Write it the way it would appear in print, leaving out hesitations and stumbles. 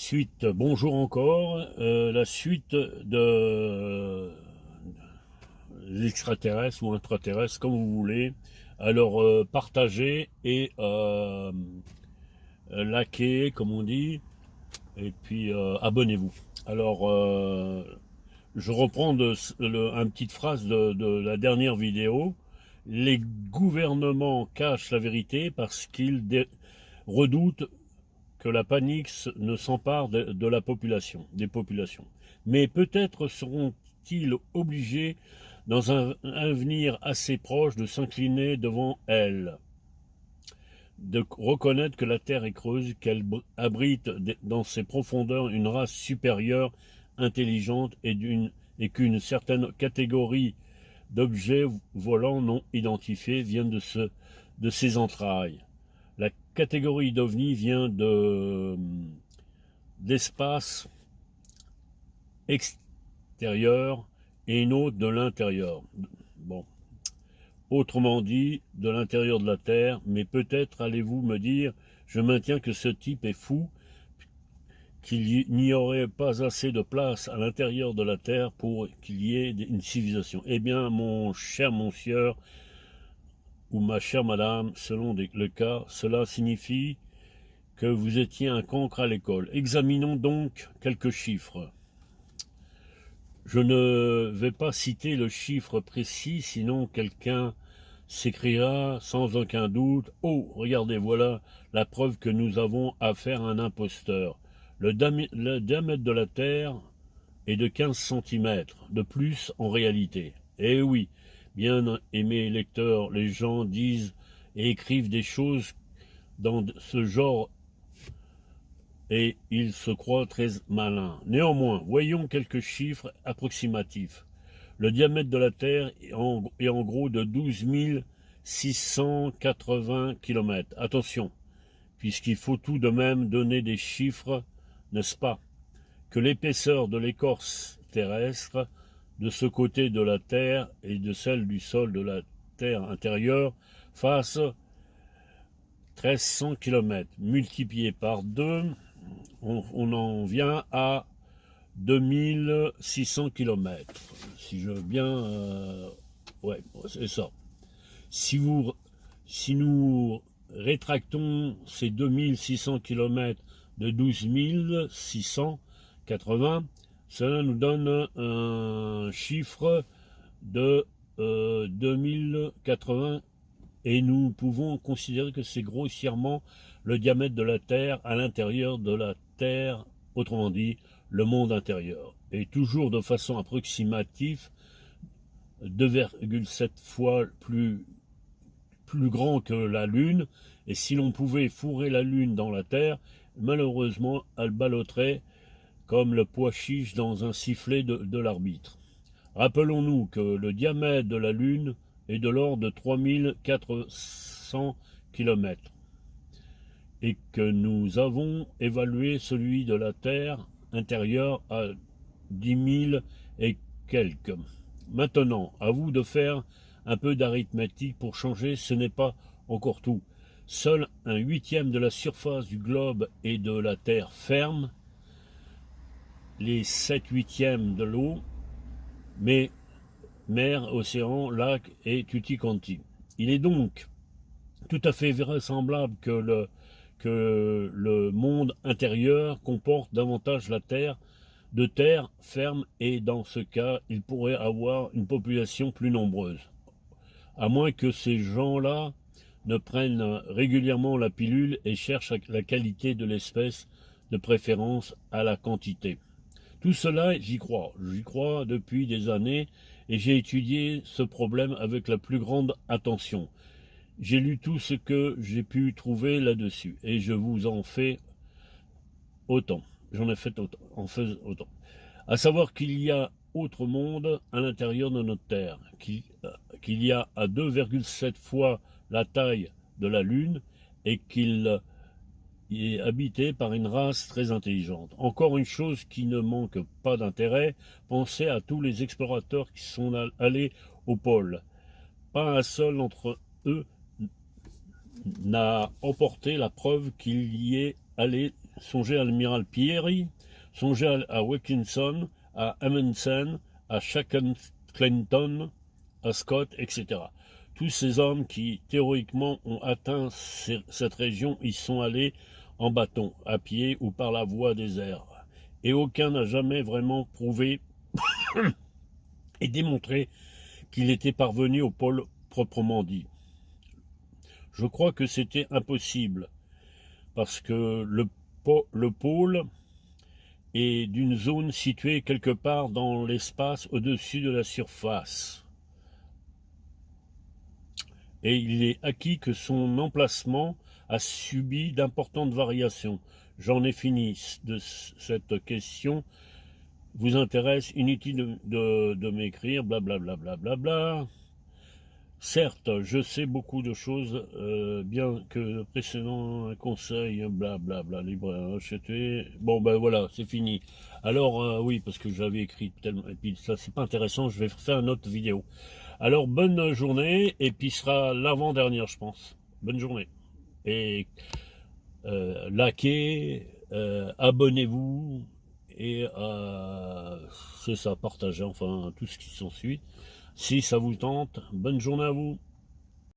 Suite, bonjour encore. La suite de l'extraterrestre ou intraterrestre, comme vous voulez. Alors, partagez et likez, comme on dit, et puis abonnez-vous. Alors, je reprends une petite phrase de la dernière vidéo. Les gouvernements cachent la vérité parce qu'ils redoutent que la panique ne s'empare de la population, des populations. Mais peut-être seront-ils obligés, dans un avenir assez proche, de s'incliner devant elle, de reconnaître que la Terre est creuse, qu'elle abrite dans ses profondeurs une race supérieure, intelligente et qu'une certaine catégorie d'objets volants non identifiés viennent de ses entrailles. La catégorie d'OVNI vient d'espace extérieur et une autre de l'intérieur. Bon, autrement dit, de l'intérieur de la Terre, mais peut-être allez-vous me dire, je maintiens que ce type est fou, qu'il n'y aurait pas assez de place à l'intérieur de la Terre pour qu'il y ait une civilisation. Eh bien, mon cher monsieur ou ma chère madame, selon le cas, cela signifie que vous étiez un cancre à l'école. Examinons donc quelques chiffres. Je ne vais pas citer le chiffre précis, sinon quelqu'un s'écriera sans aucun doute « Oh, regardez, voilà la preuve que nous avons affaire à un imposteur. Le diamètre de la Terre est de 15 centimètres de plus en réalité. » Eh oui, bien aimés lecteurs, les gens disent et écrivent des choses dans ce genre et il se croit très malin. Néanmoins, voyons quelques chiffres approximatifs. Le diamètre de la Terre est en gros de 12 680 km. Attention, puisqu'il faut tout de même donner des chiffres, n'est-ce pas? Que l'épaisseur de l'écorce terrestre de ce côté de la Terre et de celle du sol de la Terre intérieure fasse 1300 km. Multiplié par 2, on en vient à 2600 km. Si je veux bien... ouais, c'est ça. Si nous rétractons ces 2600 km de 12 680, cela nous donne un chiffre de 2080 et nous pouvons considérer que c'est grossièrement le diamètre de la Terre à l'intérieur de la Terre, autrement dit, le monde intérieur. Et toujours de façon approximative, 2,7 fois plus grand que la Lune, et si l'on pouvait fourrer la Lune dans la Terre, malheureusement, elle ballotterait comme le pois chiche dans un sifflet de l'arbitre. Rappelons-nous que le diamètre de la Lune est de l'ordre de 3400 km et que nous avons évalué celui de la Terre intérieure à 10 000 et quelques. Maintenant, à vous de faire un peu d'arithmétique pour changer, ce n'est pas encore tout. Seul un huitième de la surface du globe et de la Terre ferme, les 7/8 de l'eau, mais mer, océan, lac et tutti quanti. Il est donc tout à fait vraisemblable que le monde intérieur comporte davantage la terre de terre ferme et dans ce cas, il pourrait avoir une population plus nombreuse. À moins que ces gens-là ne prennent régulièrement la pilule et cherchent la qualité de l'espèce, de préférence à la quantité. Tout cela, j'y crois depuis des années et j'ai étudié ce problème avec la plus grande attention. J'ai lu tout ce que j'ai pu trouver là-dessus et je vous en fais autant. J'en ai fait autant, en fais autant. À savoir qu'il y a autre monde à l'intérieur de notre Terre, qu'il y a à 2,7 fois la taille de la Lune et qu'il est habité par une race très intelligente. Encore une chose qui ne manque pas d'intérêt, pensez à tous les explorateurs qui sont allés au pôle. Pas un seul d'entre eux n'a emporté la preuve qu'il y est allé songez à l'amiral Peary, songez à Wilkinson, à Amundsen, à Shackleton, à Scott, etc. Tous ces hommes qui, théoriquement, ont atteint cette région, ils sont allés en bâton, à pied ou par la voie des airs. Et aucun n'a jamais vraiment prouvé et démontré qu'il était parvenu au pôle proprement dit. Je crois que c'était impossible, parce que le pôle est d'une zone située quelque part dans l'espace au-dessus de la surface. Et il est acquis que son emplacement a subi d'importantes variations. J'en ai fini de cette question. Vous intéresse, inutile de m'écrire, blablabla. Bla bla bla bla. Certes, je sais beaucoup de choses, bien que le précédent conseil, blablabla, libre à acheter. Bon, ben voilà, c'est fini. Alors, oui, parce que j'avais écrit tellement, et puis ça, c'est pas intéressant, je vais faire une autre vidéo. Alors, bonne journée, et puis ce sera l'avant-dernière, je pense. Bonne journée. Et likez, abonnez-vous, et c'est ça, partagez, enfin, tout ce qui s'ensuit. Si ça vous tente, bonne journée à vous.